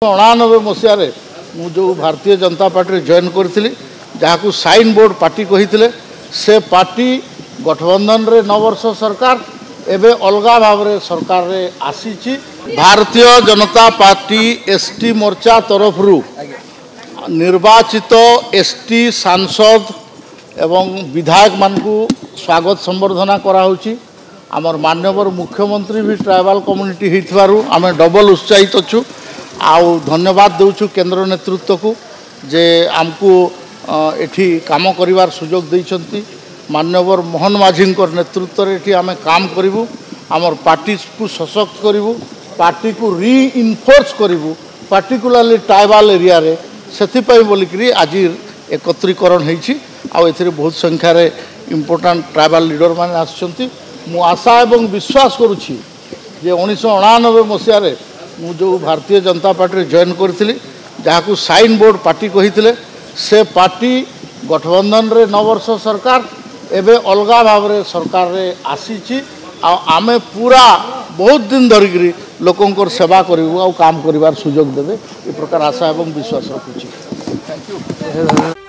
अणानबे मसीह मु जो Bharatiya Janata party join करी जहाँ साइन बोर्ड पार्टी कही से पार्टी गठबंधन रे 9 वर्ष सरकार एवं अलग भाव रे सरकार रे आसी। भारतीय जनता पार्टी एसटी मोर्चा तरफ निर्वाचित एसटी सांसद एवं विधायक मान को स्वागत संबर्धना कराऊँगी। आमर माननीय मुख्यमंत्री भी ट्राइबल कम्युनिटी होइथिबारु आमे डबल उत्साहित अच्छु। आउ धन्यवाद देउछु केंद्र नेतृत्व को जे आमको एठी काम करिवार सुजोग दैछंती। माननीय मोहन माझी नेतृत्व रे एठी आमे काम करिवु, आमर पार्टी को सशक्त करिवु, पार्टी को रीइनफोर्स करिवु, पार्टिकुलरली ट्राइबल एरिया रे सेथि पई बोलिकरी आज एकत्रीकरण होईछि। आउ एथिरे बहुत संख्या रे इम्पोर्टेंट ट्राइबल लीडर माने आछंती। मु आशा एवं विश्वास करुछि जे 1999 मसीह रे मु जो भारतीय जनता पार्टी जॉइन करी जहाँ साइन बोर्ड पार्टी कही से पार्टी गठबंधन रे 9 वर्ष सरकार एवं अलग भाव रे सरकार रे आसी। आमे पूरा बहुत दिन धरिकी लोकंकर सेवा करूँ आ काम करिवार सुजोग देवे ए प्रकार आशा एवं विश्वास रखुची। Thank you.